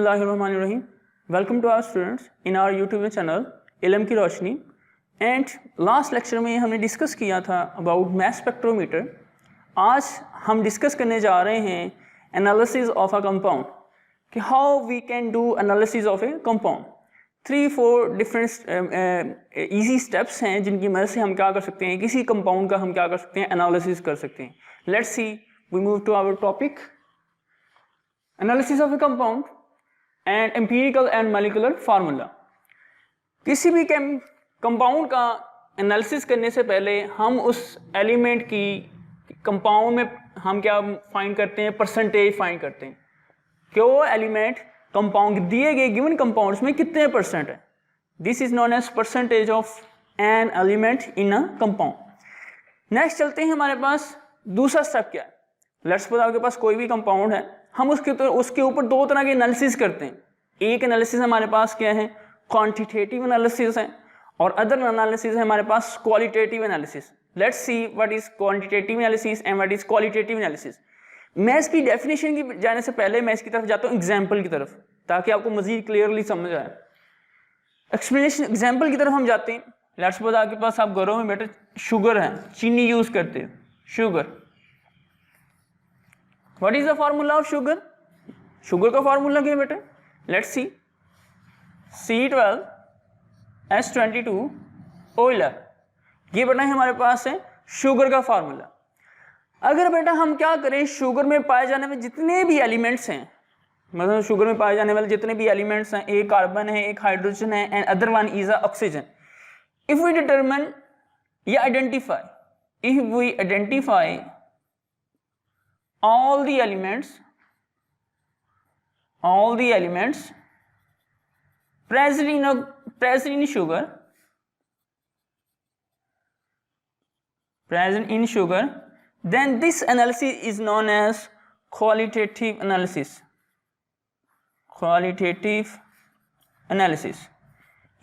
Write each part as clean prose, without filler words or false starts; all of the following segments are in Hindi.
बिस्मिल्लाहिर्रहमानिर्रहीम। Welcome to our students in our YouTube channel इल्म की रोशनी। एंड लास्ट लेक्चर में हमने डिस्कस किया था अबाउट मैस स्पेक्ट्रोमीटर। आज हम डिस्कस करने जा रहे हैं एनालिसिस ऑफ अ कंपाउंड, कि how we can do analysis of a compound. 3-4 different easy steps हैं जिनकी मदद से हम क्या कर सकते हैं, किसी कंपाउंड का हम क्या कर सकते हैं, एनालिसिस कर सकते हैं। Let's see, we move to our topic, analysis of a compound and empirical and molecular formula. किसी भी कंपाउंड का एनालिसिस करने से पहले हम उस एलिमेंट की कंपाउंड में हम क्या फाइंड करते हैं, परसेंटेज फाइंड करते हैं कि वो एलिमेंट कंपाउंड दिए गए गिवन कंपाउंड्स में कितने परसेंट है। This is known as percentage of an element in a compound. Next चलते हैं, हमारे पास दूसरा स्टेप क्या है। लेट्स सपोज आपके पास कोई भी कंपाउंड है, हम उसके ऊपर दो तरह के एनालिसिस करते हैं। एक एनालिसिस हमारे पास क्या है, क्वांटिटेटिव एनालिसिस है, और अदर एनालिसिस है हमारे पास qualitative analysis. Let's see what is quantitative analysis and what is qualitative analysis. मैं इसकी डेफिनेशन की जाने से पहले मैं इसकी तरफ जाता हूँ एग्जाम्पल की तरफ, ताकि आपको मजीद क्लियरली समझ आए। एक्सप्लेनेशन एग्जाम्पल की तरफ हम जाते हैं। लेट्स सपोज आपके पास, आप घरों में बेटे शुगर है, चीनी यूज करते हो, sugar. What is the formula of sugar? Sugar का फार्मूला क्या है बेटे? Let's see, C12H22 O11। ये बेटा हमारे पास है शुगर का फार्मूला। अगर बेटा हम क्या करें, शुगर में पाए जाने वाले जितने भी एलिमेंट्स हैं, मतलब शुगर में पाए जाने वाले जितने भी एलिमेंट्स हैं, एक कार्बन है, एक हाइड्रोजन है, and other one is a oxygen. If we determine या identify, if we identify all the elements present in sugar, then this analysis is known as qualitative analysis।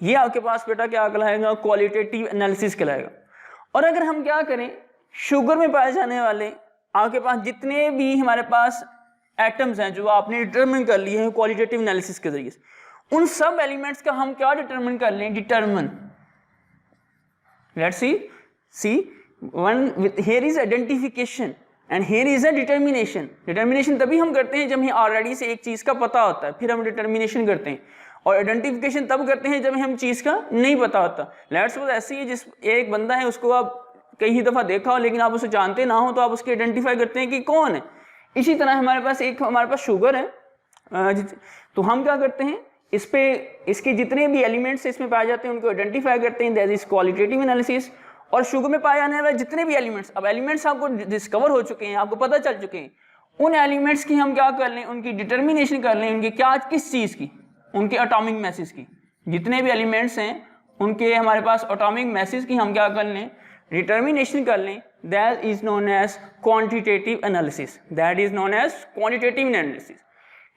ये आपके पास बेटा क्या कहलाएगा, क्वालिटेटिव एनालिसिस कहलाएगा। और अगर हम क्या करें, शुगर में पाए जाने वाले आपके पास जितने भी हमारे पास एटम्स हैं जो आपने डिटरमिन कर लिए हैं क्वालिटेटिव एनालिसिस के जरिए, उन सब एलिमेंट्स का हम क्या डिटरमिन कर लें, determine. Let's see one, here is identification and here is a determination. Determination तभी हम करते हैं जब हमें ऑलरेडी से एक चीज का पता होता है, फिर हम डिटर्मिनेशन करते हैं। और आइडेंटिफिकेशन तब करते हैं जब हम चीज का नहीं पता होता। लेट्स सपोज ऐसी है, जिस एक बंदा है, उसको आप कई दफ़ा देखा हो लेकिन आप उसे जानते ना हो, तो आप उसके आइडेंटिफाई करते हैं कि कौन है। इसी तरह हमारे पास शुगर है, तो हम क्या करते हैं, इस पे इसके जितने भी एलिमेंट्स इसमें पाए जाते हैं उनको आइडेंटिफाई करते हैं, दैट इज क्वालिटेटिव एनालिसिस। और शुगर में पाए जाने वाले जितने भी एलिमेंट्स, अब एलिमेंट्स आपको डिस्कवर हो चुके हैं, आपको पता चल चुके हैं, उन एलिमेंट्स की हम क्या कर लें, उनकी डिटर्मिनेशन कर लें, उनकी क्या, किस चीज़ की, उनके एटॉमिक मैसेज की। जितने भी एलिमेंट्स हैं उनके हमारे पास एटॉमिक मैसेज की हम क्या कर लें, डिटर्मिनेशन कर लें। That is known as quantitative analysis.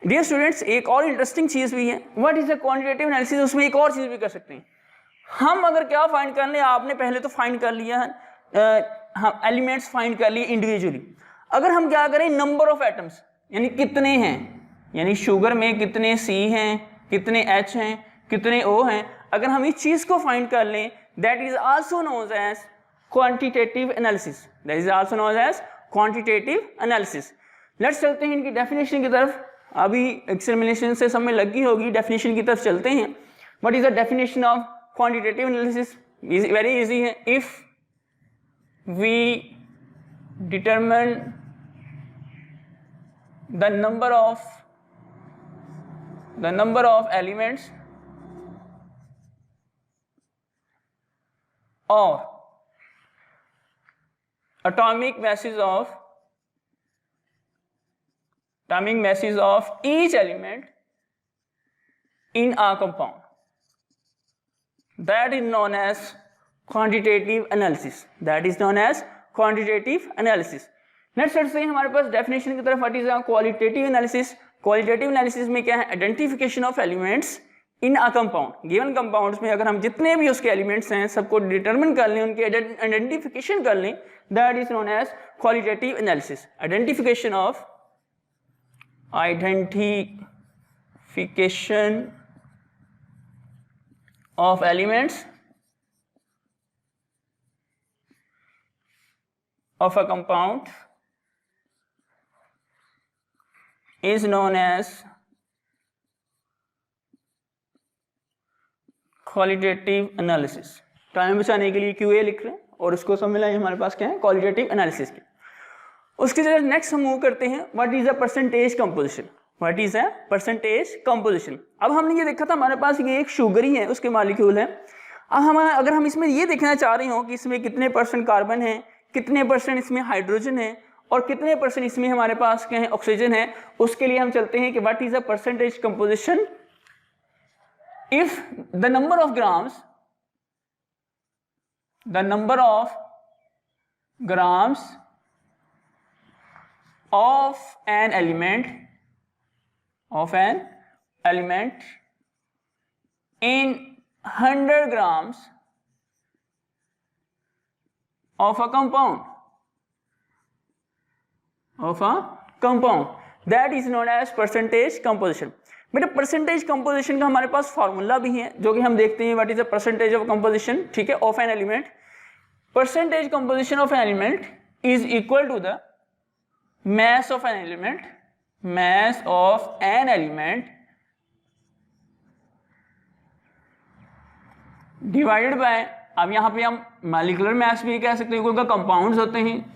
Dear students, एक और इंटरेस्टिंग चीज भी है, what is the quantitative analysis. उसमें एक और चीज भी कर सकते हैं हम। अगर क्या फाइंड कर लें, आपने पहले तो फाइंड कर लिया है, हम एलिमेंट्स फाइंड कर लिए इंडिविजुअली। अगर हम क्या करें, नंबर ऑफ एटम्स, यानी कितने हैं, यानी शुगर में कितने C हैं, कितने H हैं, कितने O हैं, अगर हम इस चीज को फाइंड कर लें, that is also known as quantitative analysis. Let's चलते हैं इनकी डेफिनेशन की तरफ। अभी एक्सप्लेनेशन से समय लगी होगी, डेफिनेशन की तरफ चलते हैं। What is the definition of quantitative analysis? Very easy है। If we determine the number of elements और atomic masses of each element in a compound, that is known as quantitative analysis। Next चलते हैं हमारे पास डेफिनेशन की तरफ। What is qualitative analysis? Qualitative analysis में क्या है, identification of elements in a compound. Given compounds में अगर हम जितने भी उसके एलिमेंट्स हैं सबको डिटरमिन कर लें, उनकी आइडेंटिफिकेशन कर लें, that is known as qualitative analysis. Identification of classification of elements of a compound is known as qualitative analysis. Time बचाने के लिए QA लिख रहे हैं और इसको सब मिला हमारे पास क्या है, क्वालिटेटिव एनालिसिस के। उसके जगह नेक्स्ट हम मूव करते हैं, what is a percentage composition. What is a percentage composition. अब हमने ये देखा था हमारे पास ये एक शुगर ही है, उसके मॉलिक्यूल है। अब हम अगर हम इसमें ये देखना चाह रहे हो कि इसमें कितने % कार्बन है, कितने % इसमें हाइड्रोजन है और कितने % इसमें हमारे पास क्या है, ऑक्सीजन है, उसके लिए हम चलते हैं कि what is a percentage composition if the number of grams of an element in 100 grams of a compound that is known as percentage composition। बेटा परसेंटेज कंपोजिशन का हमारे पास फार्मूला भी है जो कि हम देखते हैं, what is the percentage of composition, ठीक है, of an element. Percentage composition of an element is equal to the mass of an element divided by, अब यहाँ पे हम मॉलिक्यूलर मास भी कह सकते हैं क्योंकि कंपाउंड्स होते हैं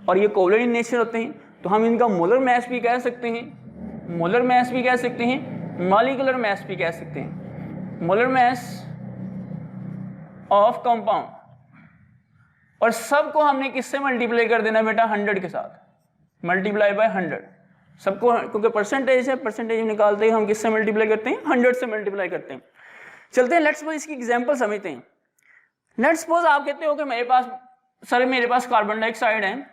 और ये कोवलेंट इन नेचर होते हैं, तो हम इनका मोलर मास भी कह सकते हैं, मॉलिक्यूलर मास भी कह सकते हैं, मोलर मास ऑफ कंपाउंड। और सबको हमने किससे मल्टीप्लाई कर देना बेटा, 100 के साथ, मल्टीप्लाई बाय 100 सबको, क्योंकि परसेंटेज है, परसेंटेज निकालते ही हम किससे मल्टीप्लाई करते हैं, 100 से मल्टीप्लाई करते हैं। चलते हैं, लेट्स सपोज इसकी एग्जांपल समझते हैं। लेट्स सपोज आप कहते हो कि मेरे पास कार्बन डाइऑक्साइड है,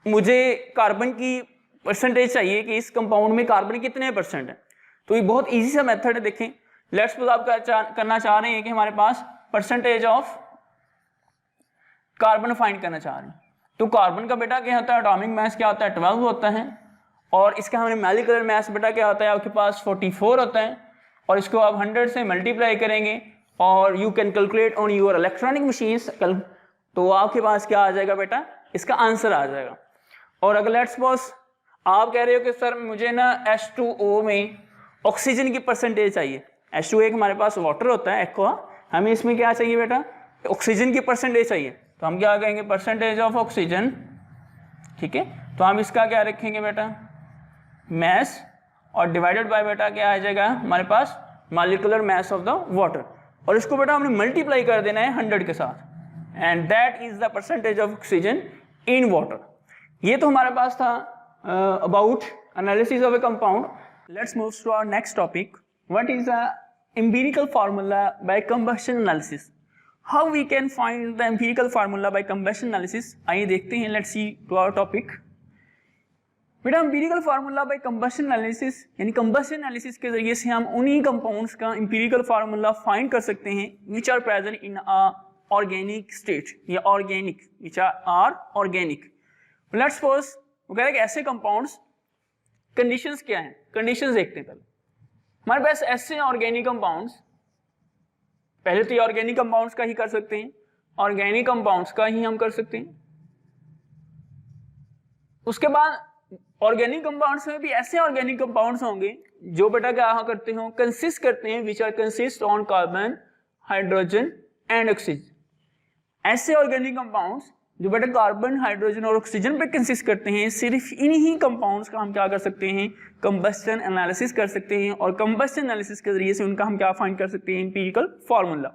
मुझे कार्बन की परसेंटेज चाहिए कि इस कंपाउंड में कार्बन कितने % है। तो ये बहुत इजी सा मेथड है, देखें। लेट्स सपोज आप करना चाह रहे हैं कि हमारे पास परसेंटेज ऑफ कार्बन फाइंड करना चाह रहे हैं, तो कार्बन का बेटा क्या होता है, एटॉमिक मास क्या होता है, 12 होता है, और इसका हमारे मॉलिक्यूलर मास बेटा क्या होता है, आपके पास 44 होता है, और इसको आप 100 से मल्टीप्लाई करेंगे और you can calculate on your electronic machines, तो आपके पास क्या आ जाएगा बेटा, इसका आंसर आ जाएगा। और अगर लेट्स सपोज आप कह रहे हो कि सर मुझे ना H2O में ऑक्सीजन की परसेंटेज चाहिए, H2O एक हमारे पास वाटर होता है एक्वा, हमें इसमें क्या चाहिए बेटा, ऑक्सीजन की परसेंटेज चाहिए, तो हम क्या कहेंगे, परसेंटेज ऑफ ऑक्सीजन, ठीक है। तो हम इसका क्या रखेंगे बेटा, मास, और डिवाइडेड बाय बेटा क्या आ जाएगा हमारे पास, molecular mass of the water, और इसको बेटा हमने मल्टीप्लाई कर देना है 100 के साथ, and that is the percentage of oxygen in water. ये तो हमारे पास था about analysis of a compound. Let's move to our next topic, what is the empirical formula by combustion analysis. How we can find the empirical formula by combustion analysis. आइए देखते हैं, let's see to our topic. बेटा empirical formula by combustion analysis, यानी कंबशन एनालिसिस के जरिए से हम उन्हीं कंपाउंड्स का एम्पिरिकल फार्मूला फाइंड कर सकते हैं which are present in a organic state, या organic, which are organic. Let's suppose वो कह रहे हैं कि ऐसे कंपाउंड्स, कंडीशंस क्या हैं, कंडीशंस देखते हैं। पहले हमारे पास ऐसे ऑर्गेनिक कंपाउंड्स, पहले तो ये ऑर्गेनिक कंपाउंड्स का ही कर सकते हैं, ऑर्गेनिक कंपाउंड्स का ही हम कर सकते हैं। उसके बाद ऑर्गेनिक कंपाउंड्स में भी ऐसे ऑर्गेनिक कंपाउंड्स होंगे जो बेटा क्या करते हो, कंसिस्ट करते हैं, which are consist on carbon, hydrogen and oxygen. ऐसे ऑर्गेनिक कंपाउंड्स जो बेटा कार्बन, हाइड्रोजन और ऑक्सीजन पे कंसिस्ट करते हैं, सिर्फ इन्हीं कंपाउंड्स का हम क्या कर सकते हैं, कंबस्शन एनालिसिस कर सकते हैं, और कंबस्शन एनालिसिस के जरिए से उनका हम क्या फाइंड कर सकते हैं, एम्पिरिकल फार्मूला।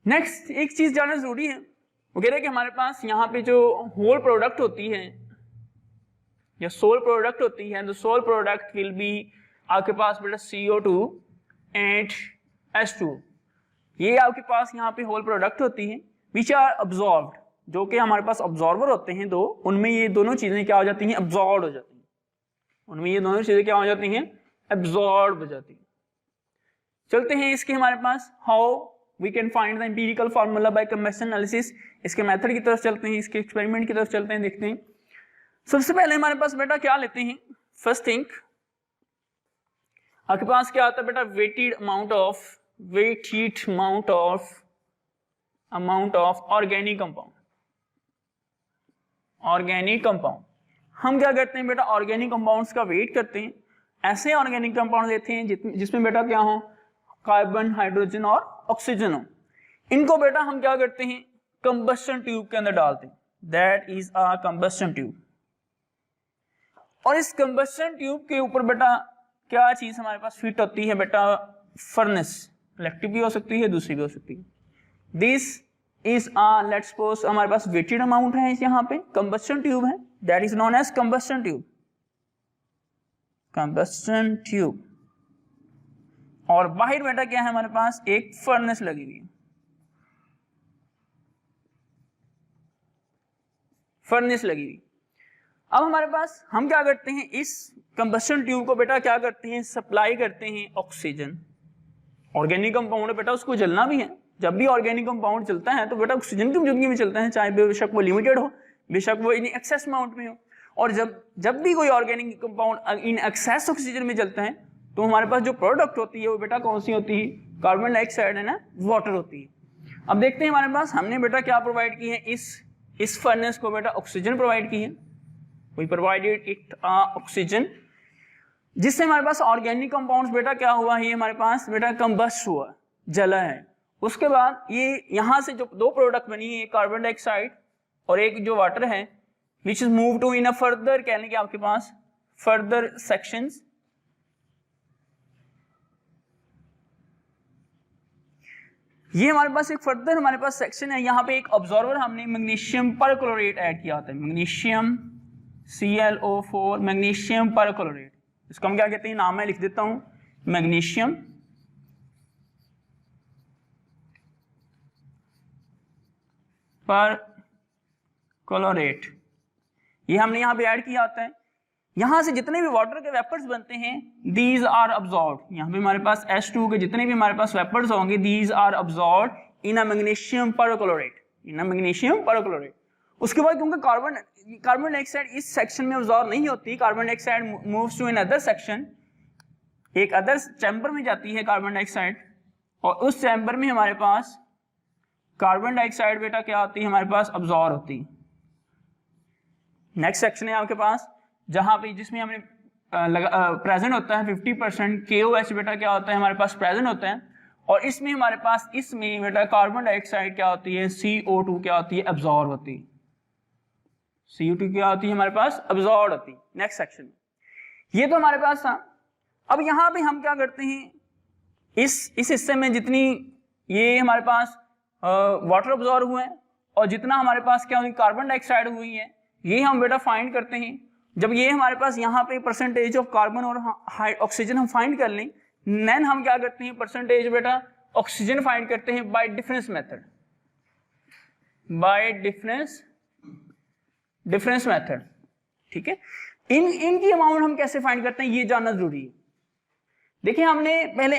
नेक्स्ट एक चीज जानना जरूरी है, वो कह रहे हैं कि हमारे पास यहाँ पे जो होल प्रोडक्ट होती है या सोल प्रोडक्ट होती है, तो सोल प्रोडक्ट विल बी आपके पास बेटा CO2 एंड H2। ये आपके पास यहाँ पे होल प्रोडक्ट होती है विच आर अब्जॉर्ब्ड, जो कि हमारे पास ऑब्जॉर्वर होते हैं दो, उनमें ये दोनों चीजें क्या हो जाती हैं, अब्जॉर्ब हो जाती हैं, उनमें ये दोनों चीजें क्या हो जाती हैं, अब्जॉर्ब हो जाती हैं। चलते हैं इसके हमारे पास how we can find the empirical formula by combustion analysis, इसके मेथड की तरफ चलते हैं, इसके एक्सपेरिमेंट की तरफ चलते हैं, देखते हैं। सबसे पहले हमारे पास बेटा क्या लेते हैं, फर्स्ट थिंग आपके पास क्या आता है बेटा, weighted amount of organic compound. हम क्या करते हैं बेटा, ऑर्गेनिक कंपाउंड्स का वेट करते हैं, ऐसे ऑर्गेनिक कंपाउंड लेते हैं जिसमें बेटा क्या हो, कार्बन, हाइड्रोजन और ऑक्सीजन हो। इनको बेटा हम क्या करते हैं, कंबस्शन ट्यूब के अंदर डालते हैं, that is a combustion tube. और इस कंबस्शन ट्यूब के ऊपर बेटा क्या चीज हमारे पास फिट होती है बेटा, फर्नेस, इलेक्ट्रिक भी हो सकती है, दूसरी भी हो सकती है। दिस इज लेट्स सपोज हमारे पास वेटेड अमाउंट है, यहाँ पे कंबस्शन ट्यूब है, that is known as combustion tube. और बाहर बेटा क्या है, हमारे पास एक फर्नेस लगी हुई है, अब हमारे पास हम क्या करते हैं, इस कंबस्शन ट्यूब को बेटा क्या करते हैं, सप्लाई करते हैं ऑक्सीजन। ऑर्गेनिक कंपाउंड है बेटा, उसको जलना भी है। जब भी ऑर्गेनिक कंपाउंड चलता है तो बेटा ऑक्सीजन की मौजूदगी में चलता है, चाहे बेशक वो लिमिटेड हो, बेशक वो इन एक्सेस अमाउंट में हो। और जब भी कोई organic compound in excess oxygen में चलता है तो हमारे पास जो प्रोडक्ट होती है वो बेटा कौन सी होती है, कार्बन डाइऑक्साइड है ना, वाटर होती है। अब देखते हैं हमारे पास हमने बेटा क्या प्रोवाइड की है, इस फर्नेस को बेटा ऑक्सीजन प्रोवाइड की है, वी प्रोवाइडेड इट ऑक्सीजन, जिससे हमारे पास ऑर्गेनिक कंपाउंड्स बेटा क्या हुआ है, हमारे पास बेटा कंबस्ट हुआ, जला है। उसके बाद ये यहां से जो दो प्रोडक्ट बनी है, कार्बन डाइऑक्साइड और एक जो वाटर है, which is move to in a further, कहने के आपके पास फर्दर सेक्शंस। ये हमारे पास एक फर्दर हमारे पास सेक्शन है, यहाँ पे एक ऑब्जर्वर हमने मैग्नीशियम परक्लोरेट ऐड किया होता है, मैग्नीशियम ClO4, मैग्नीशियम परक्लोरेट, इसको हम क्या कहते हैं, नाम मैं लिख देता हूं, मैग्नीशियम परक्लोरेट। ये हमने यहाँ पे ऐड किया होता है। यहां से जितने भी वाटर के वेपर्स बनते हैं, दीज आर अब्सॉर्ब्ड, यहाँ पे हमारे पास H2 के जितने भी हमारे पास वेपर्स होंगे, these are absorbed in a magnesium perchlorate. उसके बाद क्योंकि कार्बन डाइऑक्साइड इस सेक्शन में अब्सॉर्ब नहीं होती, carbon dioxide moves to another section, एक अदर चैम्बर में जाती है कार्बन डाइऑक्साइड, और उस चैम्बर में हमारे पास कार्बन डाइऑक्साइड बेटा क्या होती है, हमारे पास अब्सॉर्ब होती है। नेक्स्ट सेक्शन है आपके पास जहां पे जिसमें हमने प्रेजेंट होता है 50% KOH बेटा क्या होता है, हमारे पास प्रेजेंट होता है, और इसमें हमारे पास इसमें बेटा कार्बन डाइऑक्साइड क्या होती है, CO2 क्या होती है, अब्सॉर्ब होती है, CO2 क्या होती है, हमारे पास अब्सॉर्ब होती है। नेक्स्ट सेक्शन ये तो हमारे पास था। अब यहाँ पे हम क्या करते हैं, इस हिस्से में जितनी ये हमारे पास वाटर अब्सॉर्ब हुए हैं और जितना हमारे पास क्या हुई, कार्बन डाइऑक्साइड हुई है, ये हम बेटा फाइंड करते हैं। जब ये हमारे पास यहाँ पे परसेंटेज ऑफ कार्बन और ऑक्सीजन हम फाइंड कर लें, देन हम क्या करते हैं, परसेंटेज बेटा ऑक्सीजन फाइंड करते हैं बाय डिफरेंस मेथड, ठीक है। इनकी अमाउंट हम कैसे फाइंड करते हैं, ये जानना जरूरी है। देखिए हमने पहले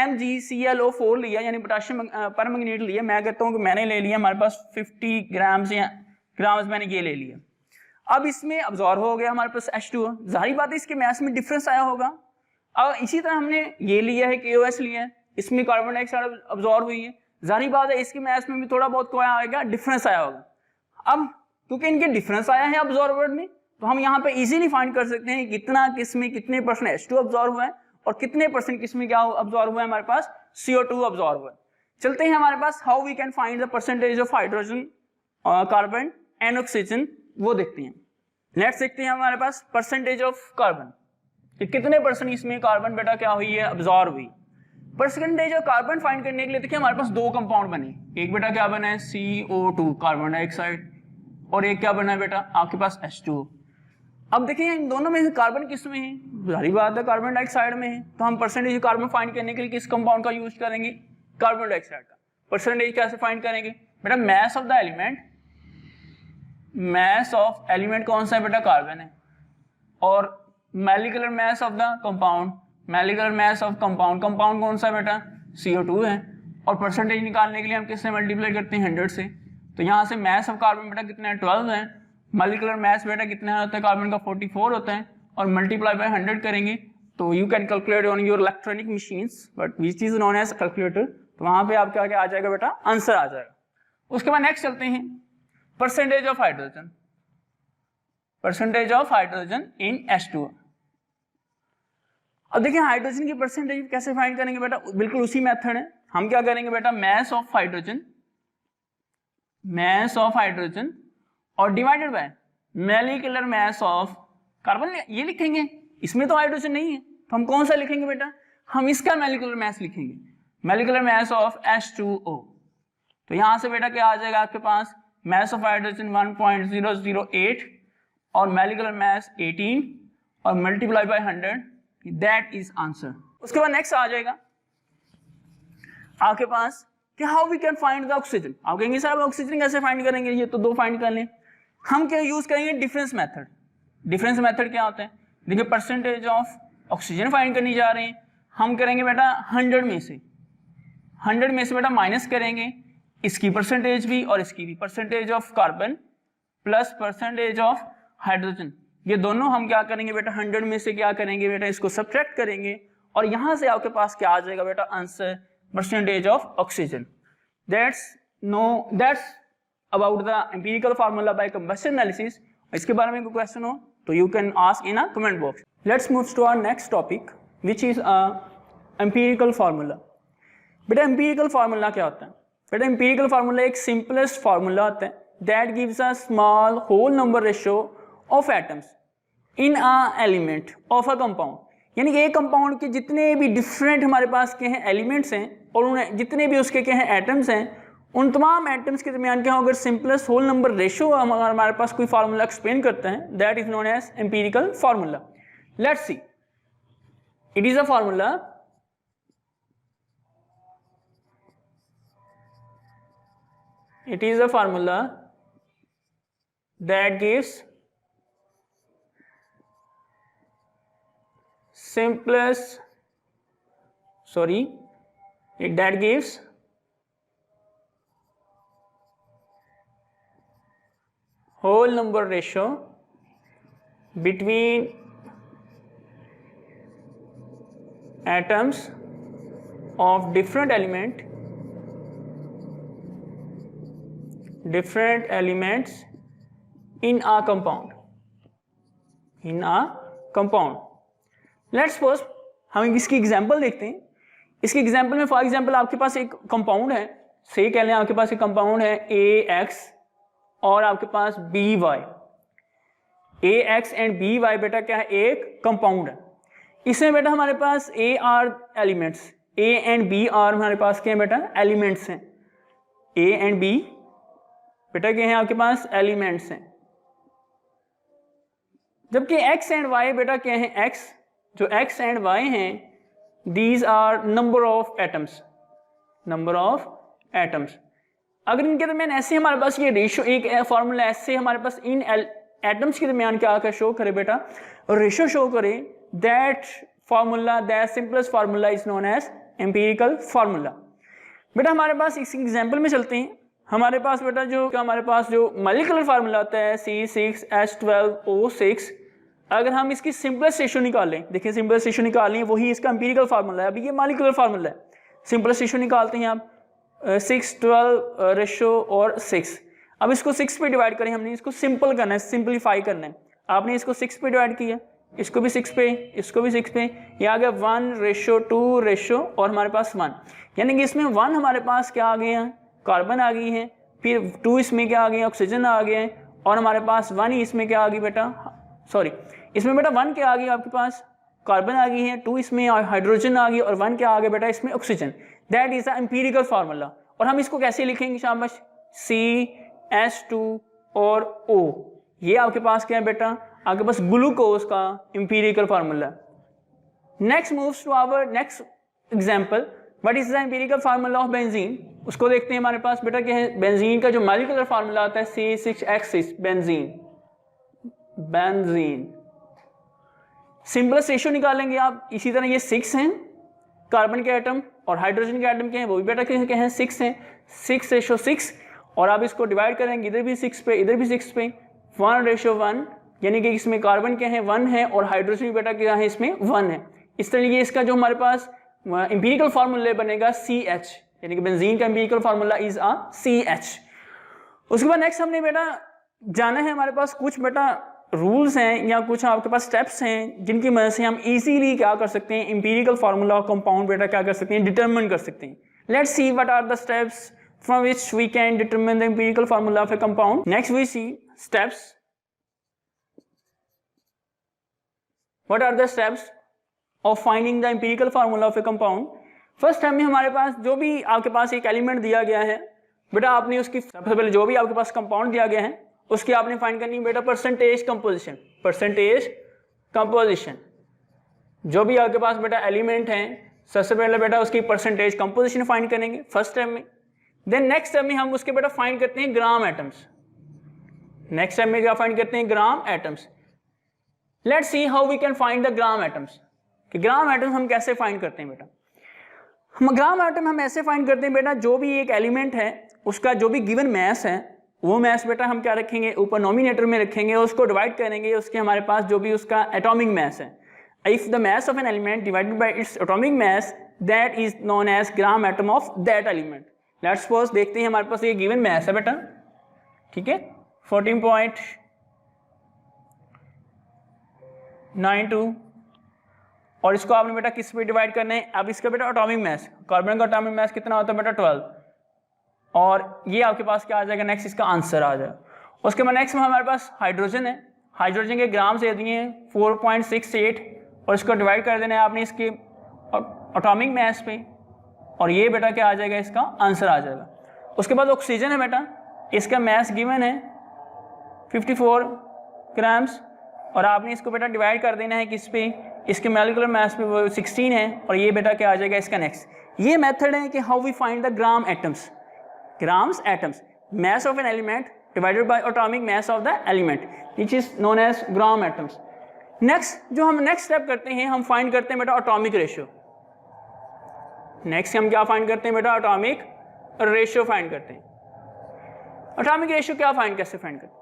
MgClO4 लिया, यानी पोटेशियम परमैंगनेट लिया। मैं कहता हूँ कि मैंने ले लिया, हमारे पास 50 ग्राम्स मैंने ये ले लिया। अब इसमें अब्सॉर्ब हो गया हमारे पास H2, जाहिर बात है इसके मास में डिफरेंस आया होगा। अब इसी तरह हमने ये लिया है, KOH लिया है, इसमें कार्बन डाइऑक्साइड अब्सॉर्ब हुई है, जाहिर बात है इसके मास में भी थोड़ा बहुत क्या आएगा, डिफरेंस आया होगा। अब क्योंकि इनके डिफरेंस आया है अब्सॉर्बर में, तो हम यहाँ पे इजीली फाइंड कर सकते हैं कितना किसमें कितने % H2 अब्सॉर्ब हुआ है और कितने % किसमें क्या अब्सॉर्ब हुआ है, हमारे पास CO2 अब्सॉर्ब हुआ है। चलते हैं हमारे पास how we can find the percentage of hydrogen, carbon and oxygen, वो देखते हैं। नेक्स्ट देखते हैं हमारे पास परसेंटेज ऑफ कार्बन, कितने % इसमें कार्बन बेटा क्या हुई है, अब्सॉर्ब हुई। परसेंटेज ऑफ कार्बन फाइंड करने के लिए देखिए हमारे पास दो कंपाउंड बने, एक बेटा क्या बना है CO2 कार्बन डाइऑक्साइड, और एक क्या बना है बेटा आपके पास H2। अब देखिए इन दोनों में से कार्बन किस में है, जाहिर बात है कार्बन डाइऑक्साइड में है, तो हम परसेंटेज कार्बन फाइंड करने के लिए किस कंपाउंड का यूज करेंगे, कार्बन डाइऑक्साइड का। परसेंटेज कैसे फाइंड करेंगे बेटा, mass of the element, mass of element कौन सा है बेटा, कार्बन है, और molecular mass of the compound, molecular mass of compound, compound कौन सा बेटा CO2 है, और परसेंटेज निकालने के लिए हम किससे मल्टीप्लाई करते हैं, 100 से। तो यहाँ से मास ऑफ कार्बन बेटा कितना है, 12 है, मॉलिक्यूलर मास बेटा कितना होता है कार्बन का, 44 होता है, और मल्टीप्लाई बाय 100 करेंगे तो you can calculate on your electronic machines but which is known as calculator, तो वहाँ पे आपका क्या आ जाएगा बेटा, आंसर आ जाएगा। उसके बाद नेक्स्ट चलते हैं percentage of hydrogen, percentage of hydrogen in H2O। अब देखिए हाइड्रोजन की परसेंटेज कैसे फाइंड करेंगे बेटा, बिल्कुल उसी मेथड है। हम क्या करेंगे बेटा, mass of hydrogen, mass of hydrogen और divided by molecular mass of carbon, ये लिखेंगे। इसमें तो हाइड्रोजन नहीं है तो हम कौन सा लिखेंगे बेटा, हम इसका मॉलिक्यूलर मास लिखेंगे, मॉलिक्यूलर मास ऑफ H2O। तो यहां से बेटा क्या आ जाएगा आपके पास, मास ऑफ हाइड्रोजन 1.008 और मॉलिक्यूलर मास 18 और multiply by 100, that is answer. उसके बाद नेक्स्ट आ जाएगा आपके पास कि how we can find the oxygen. आप कहेंगे सर ऑक्सीजन कैसे फाइंड करेंगे, ये तो दो फाइंड कर लें। हम क्या यूज करेंगे, डिफरेंस मेथड। डिफरेंस मेथड क्या होता है, देखिए परसेंटेज ऑफ ऑक्सीजन फाइंड करनी जा रहे हैं, हम करेंगे बेटा 100 में से, 100 में से बेटा माइनस करेंगे इसकी परसेंटेज भी और इसकी भी, percentage of carbon plus percentage of hydrogen, ये दोनों हम क्या करेंगे बेटा 100 में से क्या करेंगे बेटा, इसको सब्ट्रैक्ट करेंगे और यहां से आपके पास क्या आ जाएगा बेटा, answer percentage of oxygen. That's about the empirical formula by combustion analysis. इसके बारे में कोई क्वेश्चन हो तो you can ask in a comment box. Let's move to our next topic which is empirical formula. बेटा एम्पिरिकल फार्मूला क्या होता है, बेटा एम्पिरिकल फार्मूला एक सिंपलेस्ट फार्मूला होता है that gives a small whole number ratio of atoms in a element of a compound. यानी कि एक कंपाउंड के जितने भी डिफरेंट हमारे पास के हैं एलिमेंट्स हैं और उन्हें जितने भी उसके के हैं एटम्स हैं, उन तमाम एटम्स के दरमियान क्या होगा, सिंपलेस्ट होल नंबर रेशियो हमारे पास कोई फार्मूला एक्सप्लेन करते हैं, that is known as empirical formula. Let's see, it is a formula that gives whole number ratio between atoms of different elements in a compound। Let's suppose हम इसकी एग्जांपल देखते हैं। इसकी एग्जांपल में फॉर एग्जांपल आपके पास एक कंपाउंड है, सही कह लें आपके पास एक कंपाउंड है AX और आपके पास BY। AX एंड BY बेटा क्या है, एक कंपाउंड है। इसमें बेटा हमारे पास AR elements, A and B are हमारे पास क्या है बेटा, एलिमेंट्स हैं। A एंड B बेटा क्या है आपके पास, एलिमेंट्स हैं। जबकि X एंड Y बेटा क्या है, X जो X एंड Y हैं, these are number of atoms. अगर इनके दरमियान ऐसे हमारे पास ये रेशियो, एक फॉर्मूला ऐसे हमारे पास इन एटम्स के दरमियान क्या आकर शो करे बेटा, रेशियो शो करे, that formula, that simplest formula is known as empirical formula. बेटा हमारे पास इस एग्जांपल में चलते हैं। हमारे पास बेटा हमारे पास जो मॉलिक्यूलर फार्मूला होता है C6H12O6, अगर हम इसकी सिंपलेस्ट रेशियो निकालें, देखिए सिंपलेस्ट रेशियो निकालें, वही इसका एम्पिरिकल फार्मूला है। अभी ये मॉलिक्यूलर फार्मूला है, सिंपलेस्ट रेशियो निकालते हैं आप 6-12 रेशियो और 6। अब इसको 6 पे डिवाइड करें, हमने इसको सिंपल करना है, सिंपलीफाई करना है। आपने इसको 6 पे डिवाइड किया, इसको भी 6 पे, इसको भी 6 पे, ये आ गया 1:2 रेशियो और हमारे पास 1, यानी कि इसमें 1 हमारे पास क्या आ गए हैं, कार्बन आ गई है, फिर 2 इसमें क्या आ गए, ऑक्सीजन आ गए हैं, और हमारे पास 1 ही इसमें क्या आ गई बेटा, सॉरी इसमें बेटा 1 क्या आ गई आपके पास, कार्बन आ गई है, 2 इसमें हाइड्रोजन आ गई और 1 क्या आ गया बेटा इसमें, oxygen. That is the empirical formula. और हम इसको कैसे लिखेंगे शाबाश, CH2 और O, ये आपके पास क्या है बेटा, आपके पास ग्लूकोज का empirical formula. Next moves to our next example, what is the empirical formula of benzene. उसको देखते हैं। हमारे पास बेटा क्या है, बेंजीन का जो मॉलिक्यूलर फार्मूला आता है C6H6, बेंजीन। सिंपलेस्ट रेशियो निकालेंगे आप, इसी तरह ये 6 हैं कार्बन के एटम और हाइड्रोजन के एटम के हैं, वो भी बेटा क्या हैं 6 हैं, 6:6, और आप इसको डिवाइड करेंगे, इधर भी 6 पे इधर भी 6 पे, 1:1, यानी कि इसमें कार्बन क्या है 1 है और हाइड्रोजन बेटा क्या है इसमें 1 है, इस तरीके इसका जो हमारे पास एम्पिरिकल फार्मूला बनेगा CH, यानी कि बेंजीन का empirical formula is a CH। उसके बाद नेक्स्ट हमने बेटा जाना है, हमारे पास कुछ बेटा रूल्स हैं या कुछ आपके पास स्टेप्स हैं जिनकी मदद से हम इजीली क्या कर सकते हैं, एम्पिरिकल फार्मूला और कंपाउंड बेटा क्या कर सकते हैं, डिटरमिन कर सकते हैं। Let's see what are the steps from which we can determine the empirical formula of a compound. Next we see steps, what are the steps of finding the empirical formula of a compound. First time में हमारे पास जो भी आपके पास एक एलिमेंट दिया गया है बेटा, आपने उसकी सबसे पहले जो भी आपके पास कंपाउंड दिया गया है उसकी आपने फाइंड करनी है बेटा परसेंटेज कंपोजिशन। परसेंटेज कंपोजिशन जो भी आपके पास बेटा एलिमेंट है, सबसे पहले बेटा उसकी परसेंटेज कंपोजिशन फाइंड करेंगे फर्स्ट स्टेप में। देन नेक्स्ट स्टेप में हम उसके बेटा फाइंड करते हैं ग्राम एटम्स। नेक्स्ट स्टेप में क्या फाइंड करते हैं, gram atoms. Let's see how we can find the gram atoms, कि ग्राम एटम्स हम कैसे फाइंड करते हैं बेटा। हम ग्राम एटम हम ऐसे फाइंड करते हैं बेटा, जो भी एक एलिमेंट है उसका जो भी गिवन मैस है वो मैस बेटा हम क्या रखेंगे, ऊपर नॉमिनेटर में रखेंगे, उसको डिवाइड करेंगे उसके हमारे पास जो भी उसका एटॉमिक मैस है। If the mass of an element divided by its atomic mass, that is known as gram atom of that element. Let's suppose देखते हैं हमारे पास ये गिवन मैस है बेटा, ठीक है 14.92, और इसको आपने बेटा किस पे डिवाइड करना है, अब इसका बेटा एटॉमिक मैस, कार्बन का एटॉमिक मैस कितना होता है बेटा 12, और ये आपके पास क्या आ जाएगा, नेक्स्ट इसका आंसर आ जाएगा। उसके बाद नेक्स्ट में हमारे पास हाइड्रोजन है, हाइड्रोजन के ग्राम से दिए हैं 4.68, और इसको डिवाइड कर देना है आपने इसके एटॉमिक मैस पे, और ये बेटा क्या आ जाएगा, इसका आंसर आ जाएगा। उसके बाद ऑक्सीजन है बेटा, इसका मैस गिवन है 54 ग्राम्स, और आपने इसको बेटा डिवाइड कर देना है किस पे, इसके मॉलिक्यूलर मैस पे वो 16 है, और ये बेटा क्या आ जाएगा इसका नेक्स्ट। ये मेथड है कि how we find the gram atoms. grams atoms, mass of an element divided by atomic mass of the element, which is known as gram atoms. next जो हम next step करते हैं, हम find करते हैं बेटा atomic ratio। next हम क्या find करते हैं बेटा, atomic ratio find करते हैं। atomic ratio क्या find, कैसे find करते हैं,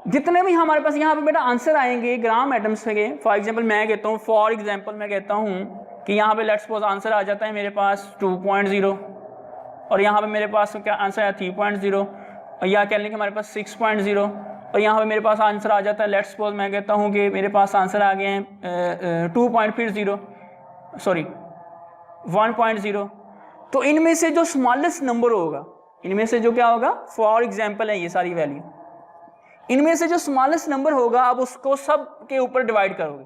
जितने भी हमारे पास यहाँ पे बेटा आंसर आएंगे ग्राम एटम्स के, फॉर एग्जाम्पल मैं कहता हूँ, फॉर एग्जाम्पल मैं कहता हूँ कि यहाँ पे लेट्स सपोज आंसर आ जाता है मेरे पास 2.0, और यहाँ पे मेरे पास क्या आंसर है 3.0, और यहाँ कह लें कि हमारे पास 6.0, और यहाँ पे मेरे पास आंसर आ जाता है, लेट्स सपोज मैं कहता हूँ कि मेरे पास आंसर आ गए हैं 2.0, सॉरी 1.0। तो इनमें से जो स्मॉलेस्ट नंबर होगा, इनमें से जो क्या होगा, फॉर एग्जाम्पल है ये सारी वैल्यू, इनमें से जो स्मॉलेस्ट नंबर होगा आप उसको सब के ऊपर डिवाइड करोगे,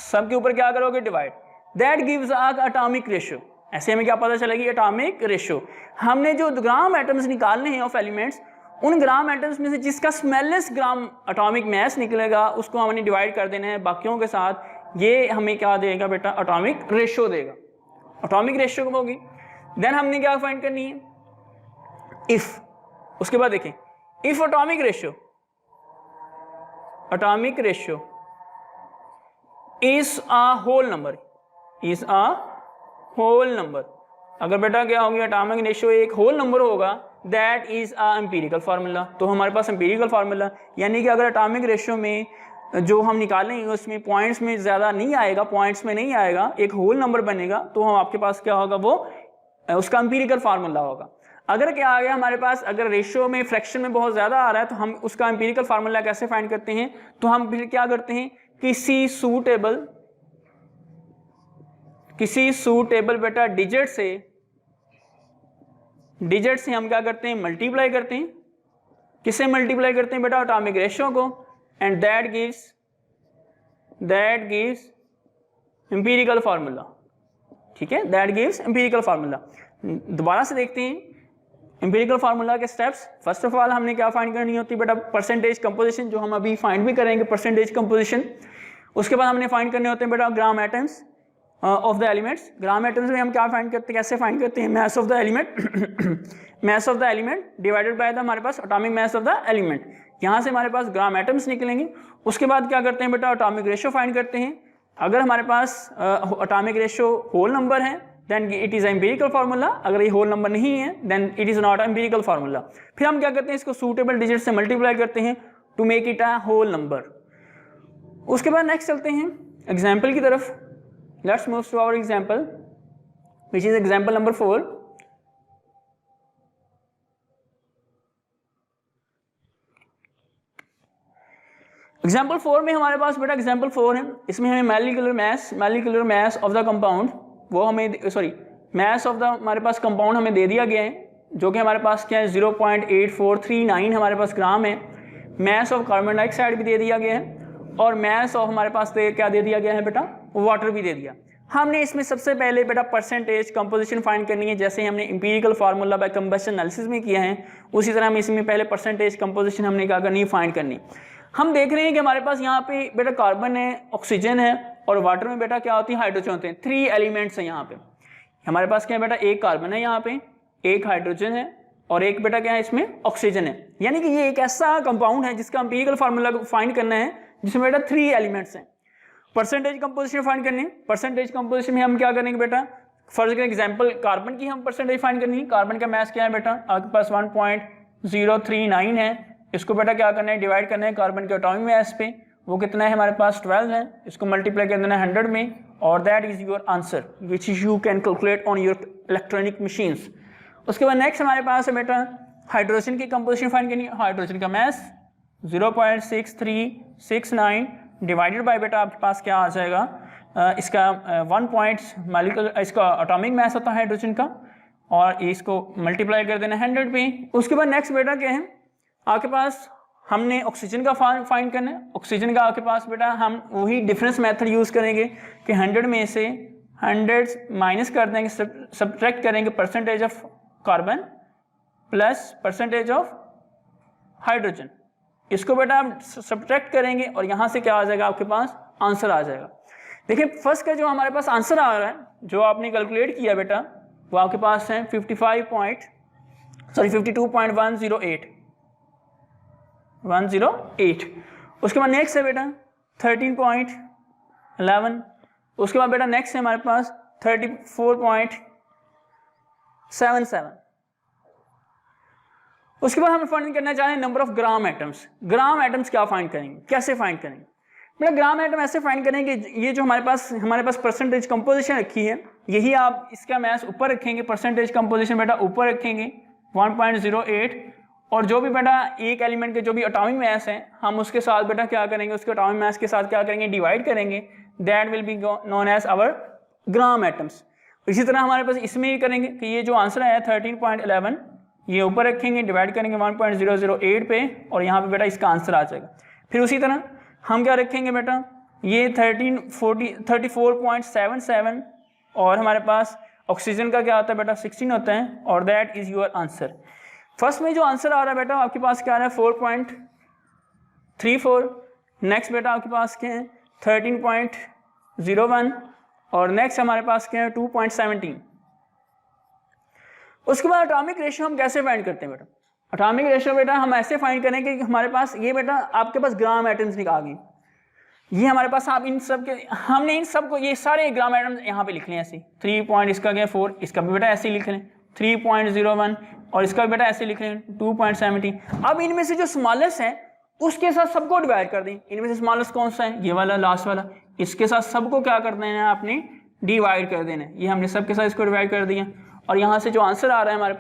सब के ऊपर क्या करोगे, divide. That gives a atomic ratio. ऐसे हमें क्या पता चलेगी, एटॉमिक रेशियो। हमने जो ग्राम एटम्स निकालने हैं ऑफ एलिमेंट्स, उन ग्राम एटम्स में से जिसका स्मॉलेस्ट ग्राम एटॉमिक मैस निकलेगा उसको हमने डिवाइड कर देना है बाकियों के साथ, ये हमें क्या देगा बेटा, एटॉमिक रेशियो देगा। एटॉमिक रेशियो होगी। देन हमने क्या फाइंड करनी है, इफ। उसके बाद देखें, if atomic ratio is a whole number, is a whole number, अगर बेटा क्या होगी, एटॉमिक रेशियो एक होल नंबर होगा, that is a empirical formula. तो हमारे पास एम्पिरिकल फार्मूला, यानी कि अगर एटॉमिक रेशियो में जो हम निकालेंगे उसमें पॉइंट्स में ज़्यादा नहीं आएगा, पॉइंट्स में नहीं आएगा, एक होल नंबर बनेगा, तो हम आपके पास क्या होगा, वो उसका एम्पिरिकल फार्मूला होगा। अगर क्या आ गया हमारे पास, अगर रेशियो में फ्रैक्शन में बहुत ज़्यादा आ रहा है, तो हम उसका एम्पिरिकल फार्मूला कैसे फाइंड करते हैं, तो हम फिर क्या करते हैं, किसी सूटेबल बेटा डिजिट से हम क्या करते हैं, मल्टीप्लाई करते हैं। किससे मल्टीप्लाई करते हैं बेटा, एटॉमिक रेशियो को, and that gives empirical formula. ठीक है, दैट गिव्स एम्पिरिकल फार्मूला। दोबारा से देखते हैं एम्पिरिकल फार्मूला के स्टेप्स। फर्स्ट ऑफ ऑल हमने क्या फाइंड करनी होती है बेटा, परसेंटेज कंपोजिशन, जो हम अभी फाइंड भी करेंगे, परसेंटेज कंपोजिशन। उसके बाद हमने फाइंड करने होते हैं बेटा gram atoms of the elements. Gram atoms में हम क्या फाइंड करते हैं, कैसे फाइंड करते हैं, mass of the element divided by the हमारे पास atomic mass of the element. यहाँ से हमारे पास ग्राम एटम्स निकलेंगे। उसके बाद क्या करते हैं बेटा, एटॉमिक रेशियो फाइंड करते हैं। अगर हमारे पास एटॉमिक रेशियो होल नंबर है, then it is empirical formula. अगर ये होल नंबर नहीं है, then it is not empirical formula. फिर हम क्या करते हैं, इसको सूटेबल डिजिट से मल्टीप्लाई करते हैं to make it a whole number. उसके बाद नेक्स्ट चलते हैं एग्जाम्पल की तरफ। Let's move to our example which is example number 4. Example 4 में हमारे पास बेटा एग्जाम्पल 4 है, इसमें हमें molecular mess of the compound, वो हमें सॉरी मैस ऑफ द हमारे पास कंपाउंड हमें दे दिया गया है, जो कि हमारे पास क्या है 0.8439 हमारे पास ग्राम है. मैस ऑफ कार्बन डाइऑक्साइड भी दे दिया गया है, और मैस ऑफ हमारे पास क्या दे दिया गया है बेटा, वाटर भी दे दिया. हमने इसमें सबसे पहले बेटा परसेंटेज कंपोजिशन फाइंड करनी है, जैसे हमने empirical formula by combustion analysis में किया है, उसी तरह हम इसमें पहले परसेंटेज कंपोजिशन हमने क्या करनी है, फाइंड करनी. हम देख रहे हैं कि हमारे पास यहाँ पे बेटा कार्बन है, ऑक्सीजन है, और वाटर में बेटा क्या होती है, हाइड्रोजन होते हैं. 3 एलिमेंट्स हैं यहाँ पे. हमारे पास क्या है बेटा, एक कार्बन है यहाँ पे, एक हाइड्रोजन है, और एक बेटा क्या है इसमें ऑक्सीजन है. यानी कि ये एक ऐसा कंपाउंड है जिसका एम्पिरिकल फार्मूला फाइंड करना है, जिसमें बेटा 3 एलिमेंट्स हैं. परसेंटेज कंपोजिशन फाइंड करनी है. परसेंटेज कंपोजिशन में हम क्या करेंगे बेटा, फर्स्ट एग्जांपल कार्बन की हम परसेंटेज फाइंड करनी है. कार्बन का मास क्या है बेटा, आपके पास 1.039 है. इसको बेटा क्या करना है, डिवाइड करना है कार्बन के एटॉमिक मास पे, वो कितना है हमारे पास 12 है. इसको मल्टीप्लाई कर देना है 100 में, और that is your answer which you can calculate on your electronic machines. उसके बाद नेक्स्ट हमारे पास है बेटा हाइड्रोजन की कंपोजिशन फाइंड करनी है. हाइड्रोजन का मास 0.6369 डिवाइडेड बाय बेटा आपके पास क्या आ जाएगा, इसका 1 पॉइंट मॉलिक्यूलर इसका एटॉमिक मास होता है हाइड्रोजन का, और इसको मल्टीप्लाई कर देना 100 पे. उसके बाद नेक्स्ट बेटा क्या है आपके पास, हमने ऑक्सीजन का फाइंड करना है. ऑक्सीजन का आपके पास बेटा हम वही डिफरेंस मेथड यूज़ करेंगे कि 100 में से 100 माइनस कर देंगे, सब्ट्रैक्ट करेंगे percentage of carbon plus percentage of hydrogen. इसको बेटा हम सब्ट्रैक्ट करेंगे, और यहाँ से क्या आ जाएगा आपके पास, आंसर आ जाएगा. देखिए फर्स्ट का जो हमारे पास आंसर आ रहा है, जो आपने कैलकुलेट किया बेटा, वो आपके पास है 52.108. उसके बाद नेक्स्ट है बेटा 13.11. उसके बाद बेटा नेक्स्ट है हमारे पास 34.77. उसके बाद हम फाइंड करना चाह रहे हैं number of gram atoms. Gram atoms क्या फाइंड करेंगे, कैसे फाइंड करेंगे बेटा, ग्राम एटम ऐसे फाइंड करेंगे, ये जो हमारे पास परसेंटेज कंपोजिशन रखी है, यही आप इसका मास ऊपर रखेंगे, परसेंटेज कंपोजिशन बेटा ऊपर रखेंगे 1.08, और जो भी बेटा एक एलिमेंट के जो भी एटॉमिक मास है, हम उसके साथ बेटा क्या करेंगे, उसके एटॉमिक मास के साथ क्या करेंगे, डिवाइड करेंगे. That will be known as our gram atoms. इसी तरह हमारे पास इसमें ही करेंगे कि ये जो आंसर आया 13.11, ये ऊपर रखेंगे, डिवाइड करेंगे 1.008 पे, और यहाँ पे बेटा इसका आंसर आ जाएगा. फिर उसी तरह हम क्या रखेंगे बेटा, ये 34.77, और हमारे पास ऑक्सीजन का क्या होता है बेटा 16 होता है, और that is your answer. First में जो आंसर आ रहा है बेटा आपके पास क्या आ रहा है 4.34. नेक्स्ट बेटा आपके पास क्या है 13.01, और नेक्स्ट हमारे पास क्या है 2.17. उसके बाद एटॉमिक रेशियो हम कैसे फाइंड करते हैं बेटा, एटॉमिक रेशियो बेटा हम ऐसे फाइंड करें कि हमारे पास ये बेटा आपके पास ग्राम एटम्स आ गई, ये हमारे पास आप इन सब के, हमने इन सब को ये सारे ग्राम एटम्स यहाँ पे लिख लें ऐसे. 3 पॉइंट इसका क्या 4, इसका भी बेटा ऐसे ही लिख लें 3.01, और इसका भी बेटा ऐसे लिख लें 2.70. अब इनमें से जो स्मॉलेस्ट है उसके साथ सबको डिवाइड कर दें. इनमें से स्मॉलेस्ट कौन सा है, ये वाला लास्ट वाला, इसके साथ सबको क्या कर देना है आपने, डिवाइड कर देना है. ये हमने सबके साथ इसको डिवाइड कर दिया, और यहाँ से जो आंसर आ रहा है हमारे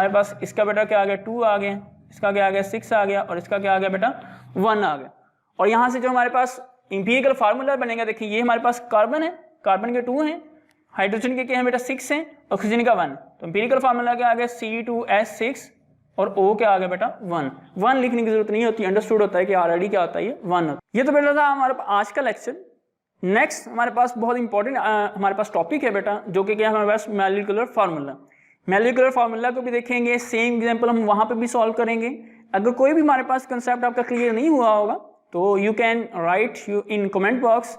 पास इसका बेटा क्या आ गया 2 आ गया, इसका क्या आ गया 6 आ गया, और इसका क्या आ गया बेटा 1 आ गया. और यहाँ से जो हमारे पास इंपीरिकल फार्मूला बनेगा, देखिए ये हमारे पास कार्बन है, कार्बन के 2 हैं, हाइड्रोजन के क्या है बेटा 6 हैं, ऑक्सीजन का 1. तो इंपीरिकल फार्मूला क्या आ गया C2H6, और O क्या आ गया बेटा 1 लिखने की जरूरत नहीं होती, अंडरस्टूड होता है कि ऑलरेडी क्या होता है ये 1 होता है. ये तो बेटा था हमारा आज का लेक्चर. नेक्स्ट हमारे पास बहुत इंपॉर्टेंट हमारे पास टॉपिक है बेटा, जो कि क्या है हमारे पास मॉलिक्यूलर फार्मूला. मॉलिक्यूलर फार्मूला को भी देखेंगे, सेम एग्जांपल हम वहाँ पे भी सॉल्व करेंगे. अगर कोई भी हमारे पास कंसेप्ट आपका क्लियर नहीं हुआ होगा तो you can write in comment box